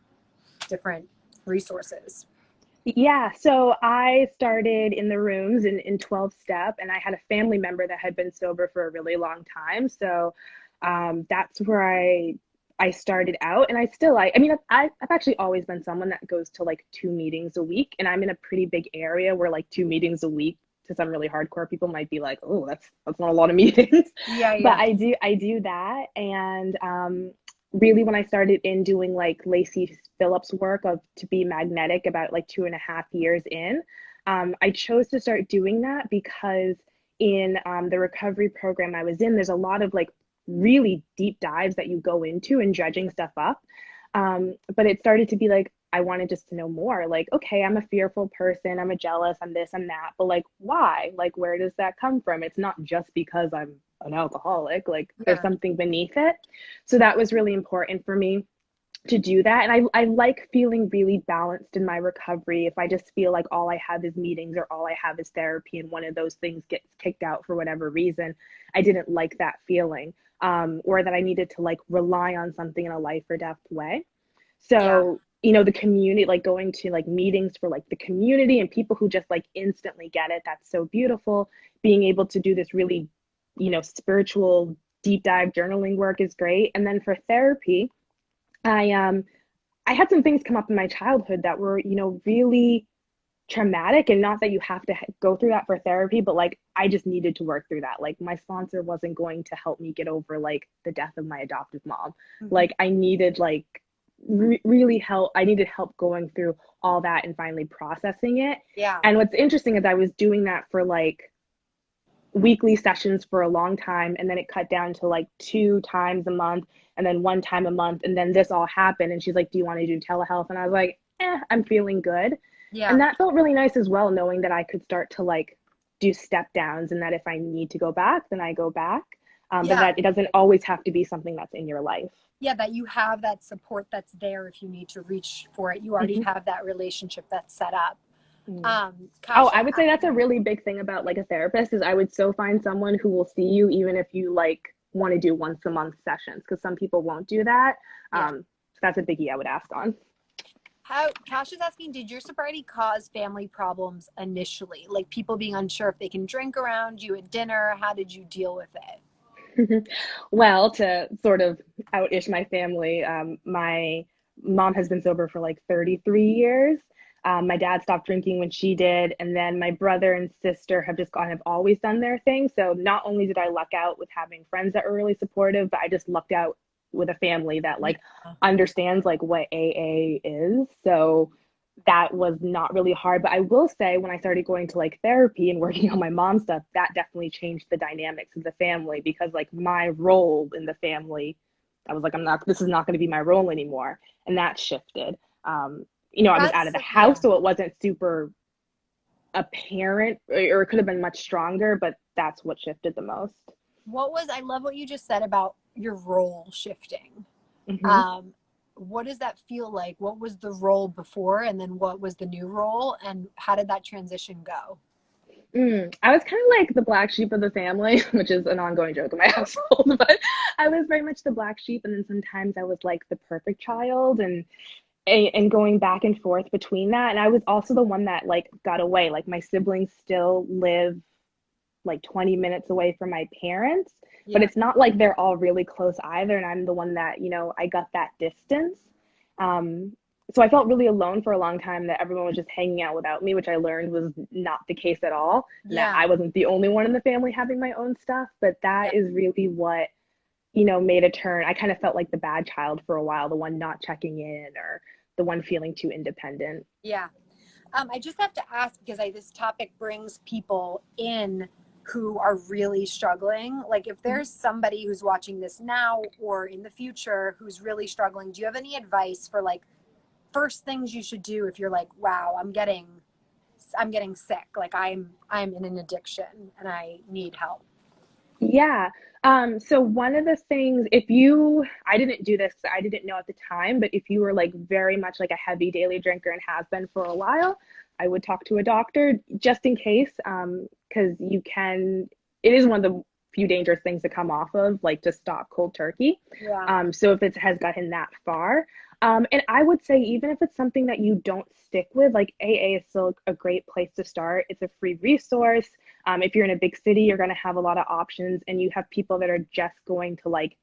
different resources. Yeah, so I started in the rooms in 12 step, and I had a family member that had been sober for a really long time. So that's where I started out, and I mean I've actually always been someone that goes to like 2 meetings a week, and I'm in a pretty big area where like 2 meetings a week to some really hardcore people might be like, oh, that's not a lot of meetings. Yeah, But yeah. I do that, and really when I started in doing like Lacey Phillips work of to be magnetic about like 2.5 years in, I chose to start doing that because in the recovery program I was in, there's a lot of like really deep dives that you go into and dredging stuff up. But it started to be like, I wanted just to know more. Like, okay, I'm a fearful person, I'm a jealous, I'm this, I'm that, but like, why? Like, where does that come from? It's not just because I'm an alcoholic, like, there's Yeah. something beneath it. So that was really important for me to do that. And I like feeling really balanced in my recovery. If I just feel like all I have is meetings or all I have is therapy and one of those things gets kicked out for whatever reason, I didn't like that feeling. Or that I needed to like rely on something in a life or death way. Yeah. So, the community, like going to like meetings for like the community and people who just like instantly get it, that's so beautiful. Being able to do this really, spiritual deep dive journaling work is great. And then for therapy, I had some things come up in my childhood that were, really traumatic, and not that you have to go through that for therapy, but like I just needed to work through that. Like my sponsor wasn't going to help me get over like the death of my adoptive mom. Mhm. Like I needed like really help. I needed help going through all that and finally processing it. Yeah. And what's interesting is I was doing that for like weekly sessions for a long time, and then it cut down to like 2 times a month, and then 1 time a month, and then this all happened and she's like, do you want to do telehealth? And I was like, I'm feeling good. And Yeah. that felt really nice as well, knowing that I could start to like do step downs, and that if I need to go back, then I go back. But Yeah. that it doesn't always have to be something that's in your life. Yeah, that you have that support that's there if you need to reach for it. You already Mm-hmm. have that relationship that's set up. Mm. Oh, Kasha, I would say that's a really big thing about like a therapist is I would so find someone who will see you even if you like want to do once a month sessions, because some people won't do that. yeah. So that's a biggie I would ask on. How Kasha's asking, did your sobriety cause family problems initially? Like people being unsure if they can drink around you at dinner? How did you deal with it? Well, to sort of outish my family, my mom has been sober for like 33 years. My dad stopped drinking when she did, and then my brother and sister have just kind of always done their thing. So not only did I luck out with having friends that were really supportive, but I just lucked out with a family that Yeah. like understands like what AA is. So that was not really hard. But I will say, when I started going to like therapy and working on my mom stuff, that definitely changed the dynamics of the family, because like my role in the family, I was like, this is not going to be my role anymore. And that shifted. I was out of the Yeah. house, so it wasn't super apparent, or it could have been much stronger, but that's what shifted the most. I love what you just said about your role shifting. Mm-hmm. Um, what does that feel like? What was the role before, and then what was the new role, and how did that transition go? I was kind of like the black sheep of the family, which is an ongoing joke in my household, but I was very much the black sheep. And then sometimes I was like the perfect child, and going back and forth between that. And I was also the one that like got away. Like my siblings still live like 20 minutes away from my parents, but Yeah. it's not like they're all really close either. And I'm the one that, I got that distance. Um, so I felt really alone for a long time, that everyone was just hanging out without me, which I learned was not the case at all. And that Yeah. I wasn't the only one in the family having my own stuff. But Yeah. that is really what, made a turn. I kind of felt like the bad child for a while, the one not checking in, or the one feeling too independent. Yeah. I just have to ask because this topic brings people in who are really struggling. Like, if there's somebody who's watching this now or in the future who's really struggling, do you have any advice for like first things you should do if you're like, wow, I'm getting sick. Like I'm in an addiction and I need help. Yeah. So one of the things, I didn't do this, I didn't know at the time, but if you were like very much like a heavy daily drinker and has been for a while, I would talk to a doctor just in case, because it is one of the few dangerous things to come off of, like to stop cold turkey. Yeah. So if it has gotten that far, and I would say, even if it's something that you don't stick with, like AA is still a great place to start. It's a free resource. If you're in a big city, you're going to have a lot of options, and you have people that are just going to like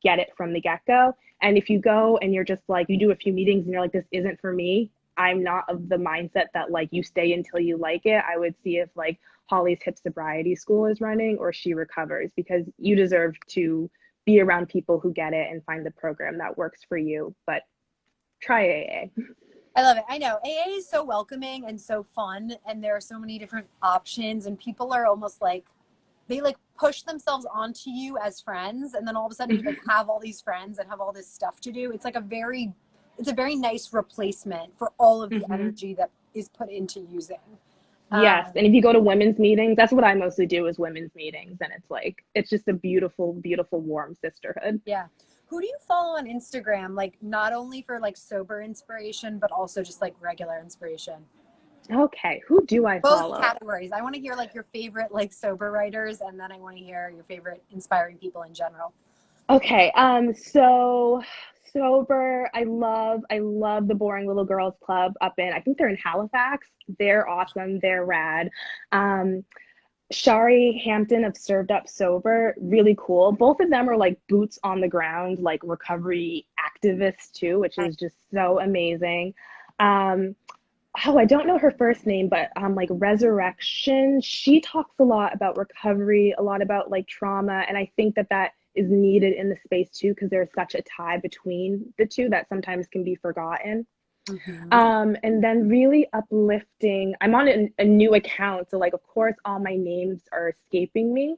get it from the get go. And if you go and you're just like, you do a few meetings and you're like, this isn't for me, I'm not of the mindset that like you stay until you like it. I would see if like Holly's Hip Sobriety School is running, or She Recovers, because you deserve to be around people who get it and find the program that works for you. But try AA. I love it. I know AA is so welcoming and so fun, and there are so many different options, and people are almost like they like push themselves onto you as friends, and then all of a sudden you like have all these friends and have all this stuff to do. It's a very nice replacement for all of the Mm-hmm. energy that is put into using. Yes, and if you go to women's meetings, that's what I mostly do, is women's meetings, and it's just a beautiful, beautiful, warm sisterhood. Yeah. Who do you follow on Instagram? Like not only for like sober inspiration, but also just like regular inspiration. Okay, who do I Both follow? categories. I want to hear like your favorite like sober writers, and then I want to hear your favorite inspiring people in general. Okay, so sober, I love the Boring Little Girls Club up in, I think they're in Halifax. They're awesome, they're rad. Um, Shari Hampton of Served Up Sober, really cool. Both of them are like boots on the ground, like recovery activists too, which is just so amazing. Um, oh, I don't know her first name, but like Resurrection, she talks a lot about recovery, a lot about like trauma, and I think that that is needed in the space too because there's such a tie between the two that sometimes can be forgotten. Mm-hmm. And then really uplifting. I'm on a new account, so like of course all my names are escaping me,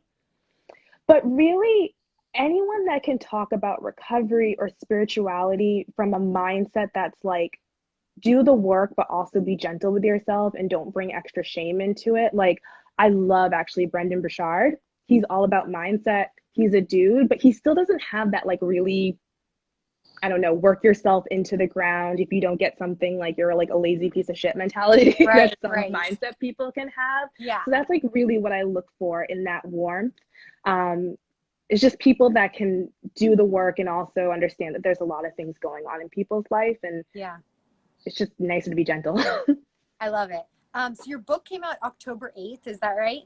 but really anyone that can talk about recovery or spirituality from a mindset that's like do the work but also be gentle with yourself and don't bring extra shame into it. Like I love actually Brendan Burchard. He's all about mindset. He's a dude, but he still doesn't have that like really, I don't know, work yourself into the ground. If you don't get something, like you're like a lazy piece of shit mentality that Right, some right. mindset people can have. Yeah, So that's like really what I look for in that warmth. Um, it's just people that can do the work and also understand that there's a lot of things going on in people's life, and yeah. it's just nicer to be gentle. I love it. So your book came out October 8th, is that right?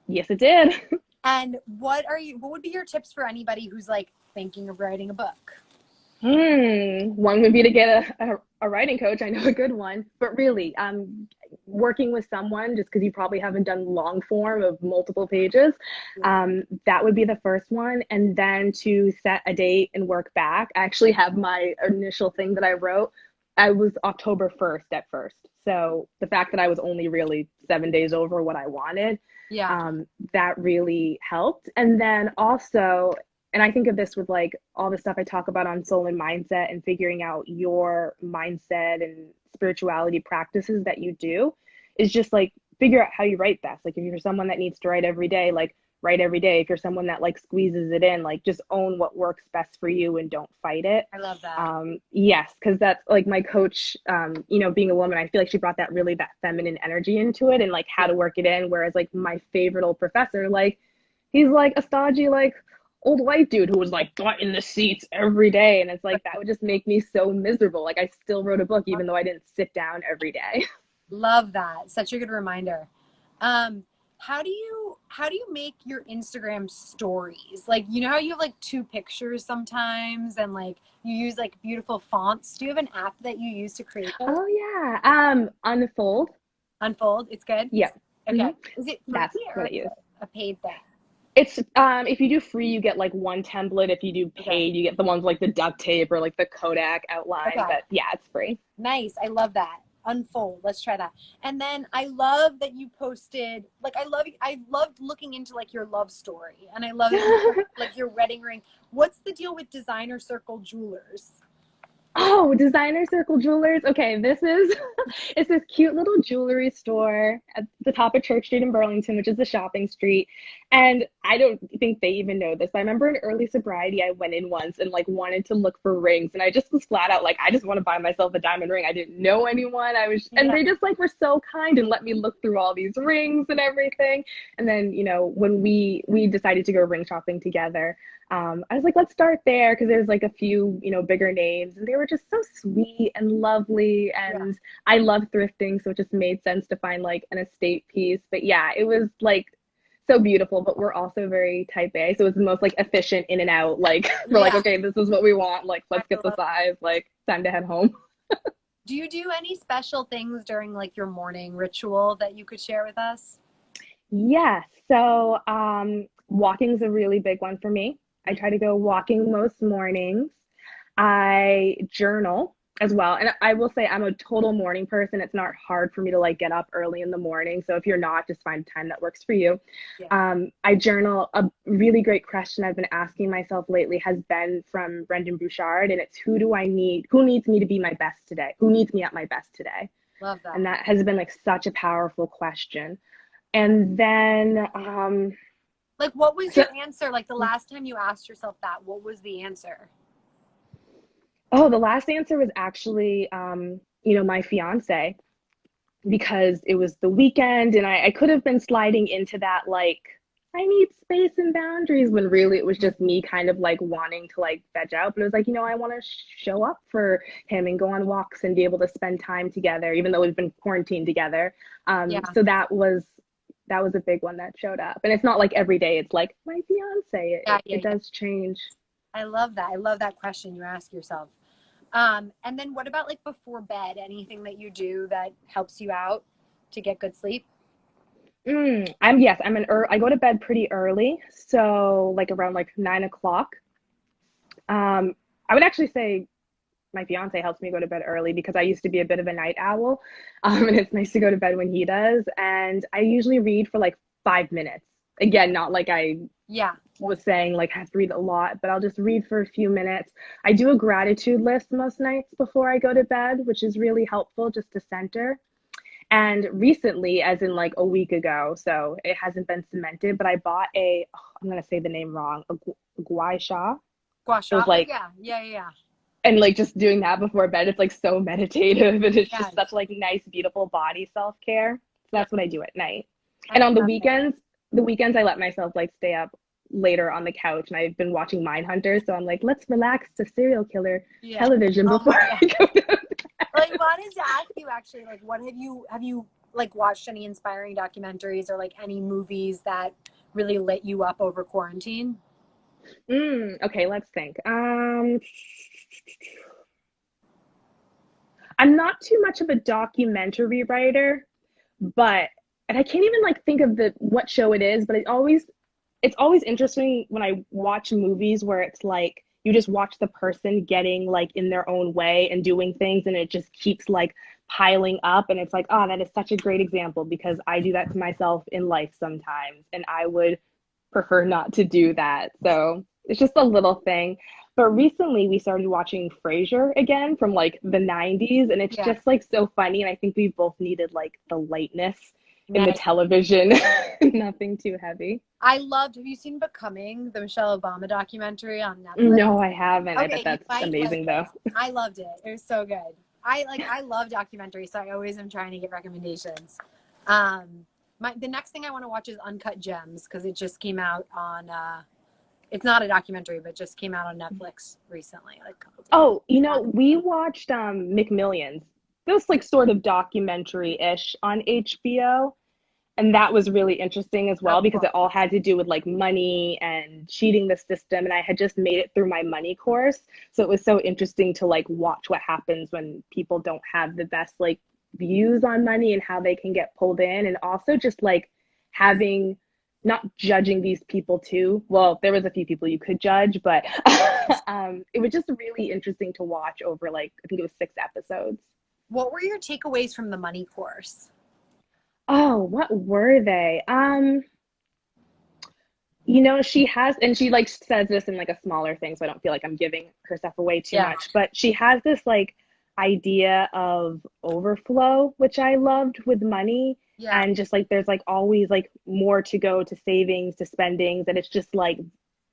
Yes, it did. And what would be your tips for anybody who's like thinking of writing a book? One would be to get a writing coach. I know a good one, but really, working with someone just because you probably haven't done long form of multiple pages, Yeah. that would be the first one. And then to set a date and work back. I actually have my initial thing that I wrote. I was October 1st at first. So the fact that I was only really 7 days over what I wanted, Yeah. that really helped. And then also, and I think of this with like all the stuff I talk about on soul and mindset and figuring out your mindset and spirituality practices that you do is just like figure out how you write best. Like if you're someone that needs to write every day, like write every day. If you're someone that like squeezes it in, like just own what works best for you and don't fight it. I love that. Yes, because that's like my coach, being a woman, I feel like she brought that feminine energy into it and like how Yeah. to work it in. Whereas like my favorite old professor, like he's like a stodgy, like old white dude who was like butt in the seats every day. And it's like that would just make me so miserable. Like I still wrote a book even though I didn't sit down every day. Love that. Such a good reminder. Um, how do you make your Instagram stories? Like, you know how you have like two pictures sometimes and like you use like beautiful fonts. Do you have an app that you use to create those? Oh yeah. Unfold. Unfold. It's good. Yeah. Okay. Hmm. Is it free That's or what I is use. it a paid thing? It's if you do free, you get like one template. If you do Okay. paid, you get the ones like the duct tape or like the Kodak outline. Okay. But yeah, it's free. Nice. I love that. Unfold. Let's try that. And then I love that you posted like I loved looking into like your love story. And I love that you posted, like your wedding ring. What's the deal with Designer Circle Jewelers? Oh, Designer Circle Jewelers. Okay, this is it's this cute little jewelry store at the top of Church Street in Burlington, which is the shopping street. And I don't think they even know this. But I remember in early sobriety, I went in once and like wanted to look for rings, and I just was flat out like, I just want to buy myself a diamond ring. I didn't know anyone. And Yeah. they just like were so kind and let me look through all these rings and everything. And then when we decided to go ring shopping together. I was like, let's start there because there's like a few, bigger names, and they were just so sweet and lovely. Yeah. And I love thrifting, so it just made sense to find like an estate piece. But yeah, it was like so beautiful. But we're also very type A, so it was the most like efficient in and out. Like we're like, Yeah. okay, this is what we want. Like I let's get the love size. Like time to head home. Do you do any special things during like your morning ritual that you could share with us? Yes. So walking's a really big one for me. I try to go walking most mornings. I journal as well. And I will say I'm a total morning person. It's not hard for me to like get up early in the morning. So if you're not, just find a time that works for you. Yeah. I journal. A really great question I've been asking myself lately has been from Brendan Bouchard, and it's who do I need? Who needs me to be my best today? Who needs me at my best today? Love that. And that has been like such a powerful question. And then, Like what was so, your answer? Like the last time you asked yourself that, what was the answer? oh, the last answer was actually, my fiance, because it was the weekend and I could have been sliding into that, like, I need space and boundaries when really it was just me kind of like wanting to like veg out. But it was like, I want to show up for him and go on walks and be able to spend time together, even though we've been quarantined together. Yeah. So that was that was a big one that showed up. And it's not like every day it's like my fiance. Yeah, yeah, It yeah. does change. I love that. I love that question you ask yourself. And then what about like before bed? Anything that you do that helps you out to get good sleep? I go to bed pretty early, so like around like 9 o'clock. I would actually say my fiance helps me go to bed early because I used to be a bit of a night owl. And it's nice to go to bed when he does. And I usually read for like 5 minutes. Again, not like I Yeah. was saying like I have to read a lot, but I'll just read for a few minutes. I do a gratitude list most nights before I go to bed, which is really helpful just to center. And recently, as in like a week ago, so it hasn't been cemented, but I bought I'm gonna say the name wrong, a gua sha. Gua Those sha. Oh like yeah. Yeah, yeah, and like just doing that before bed, it's like so meditative and it's yeah. just Yes. such like nice, beautiful body self-care. So Yeah. that's what I do at night. I And on love it. the weekends I let myself like stay up later on the couch and I've been watching Mindhunter, so I'm like, let's relax to serial killer Yeah. television Oh before my I God. go to Well, I wanted to ask you actually, like, what have you like watched any inspiring documentaries or like any movies that really lit you up over quarantine? Okay, let's think. I'm not too much of a documentary writer, but and I can't even like think of the what show it is, but it's always interesting when I watch movies where it's like you just watch the person getting like in their own way and doing things and it just keeps like piling up and it's like, oh, that is such a great example because I do that to myself in life sometimes and I would prefer not to do that. So it's just a little thing. But recently we started watching Frasier again from like the 90s and it's Yeah. just like so funny and I think we both needed like the lightness in the Man, television, nothing too heavy. I loved. Have you seen Becoming, the Michelle Obama documentary on Netflix? No, I haven't. I bet Okay, you that's might like amazing though. it. I loved it. It was so good. I love documentaries, so I always am trying to get recommendations. The next thing I want to watch is Uncut Gems because it just came out on it's not a documentary, but just came out on Netflix recently, like a couple days. Oh, we watched McMillions. This like sort of documentary-ish on HBO. And that was really interesting as Oh, well because cool. it all had to do with like money and cheating the system. And I had just made it through my money course. So it was so interesting to like watch what happens when people don't have the best like views on money and how they can get pulled in. And also just like having not judging these people too. Well, there was a few people you could judge, but it was just really interesting to watch over like, I think it was 6 episodes. What were your takeaways from the money course? Oh, what were they? She has, and she like says this in like a smaller thing, so I don't feel like I'm giving her stuff away too Yeah. much. But she has this like idea of overflow, which I loved with money. Yeah. And just like there's like always like more to go to savings, to spendings, and it's just like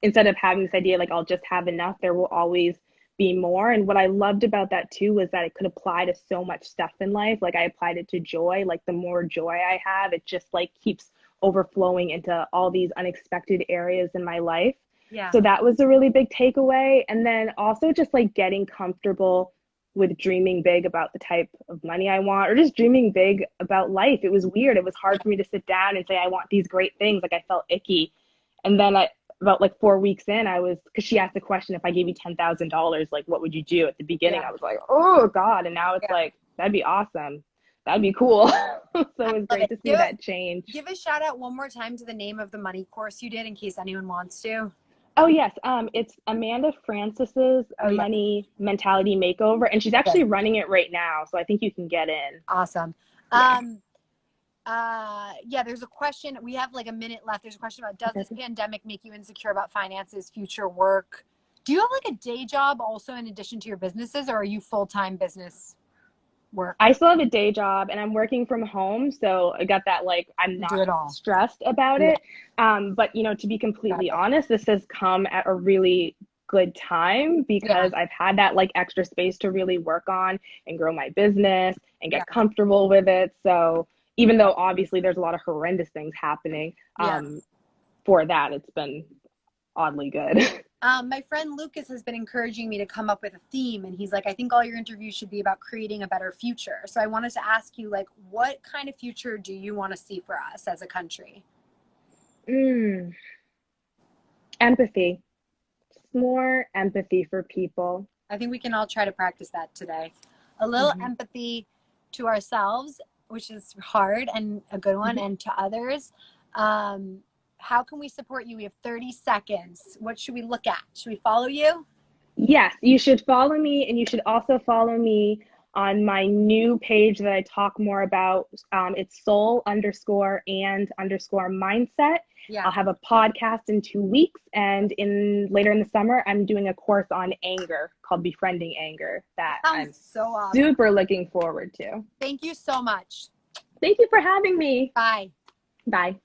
instead of having this idea like I'll just have enough, there will always be more. And what I loved about that too was that it could apply to so much stuff in life. Like I applied it to joy. Like the more joy I have, it just like keeps overflowing into all these unexpected areas in my life. Yeah. So that was a really big takeaway. And then also just like getting comfortable with dreaming big about the type of money I want or just dreaming big about life. It was weird. It was hard for me to sit down and say, I want these great things. Like I felt icky. And then about like 4 weeks in, because she asked the question, if I gave you $10,000, like what would you do? At the beginning, Yeah. I was like, oh God. And now it's Yeah. like, that'd be awesome. That'd be cool. So I it was love great it. to see that change. Give a shout out one more time to the name of the money course you did in case anyone wants to. Oh yes, it's Amanda Francis's Oh yeah. Money Mentality Makeover, and she's Good. actually running it right now, so I think you can get in. Awesome. Yeah. Yeah, there's a question. We have like a minute left. There's a question about, does this pandemic make you insecure about finances, future work? Do you have like a day job also in addition to your businesses, or are you full-time business work? I still have a day job, and I'm working from home, so I got that like I'm You do not it all. stressed about Yeah. it. But to be Got completely it. honest, this has come at a really good time Yeah. because I've had that like extra space to really work on and grow my business and Yeah. get comfortable with it. So even though obviously there's a lot of horrendous things happening, Yeah. for that it's been oddly good. My friend Lucas has been encouraging me to come up with a theme, and he's like, I think all your interviews should be about creating a better future. So I wanted to ask you, like, what kind of future do you want to see for us as a country? Mm, empathy. Just more empathy for people. I think we can all try to practice that today. A little Hmm. empathy to ourselves, which is hard and a good one, and to others. Um, how can we support you? We have 30 seconds. What should we look at? Should we follow you? Yes, you should follow me, and you should also follow me on my new page that I talk more about. It's soul underscore and underscore mindset. Yeah. I'll have a podcast in 2 weeks, and in later in the summer, I'm doing a course on anger called Befriending Anger that Sounds I'm so awesome. super looking forward to. Thank you so much. Thank you for having me. Bye. Bye.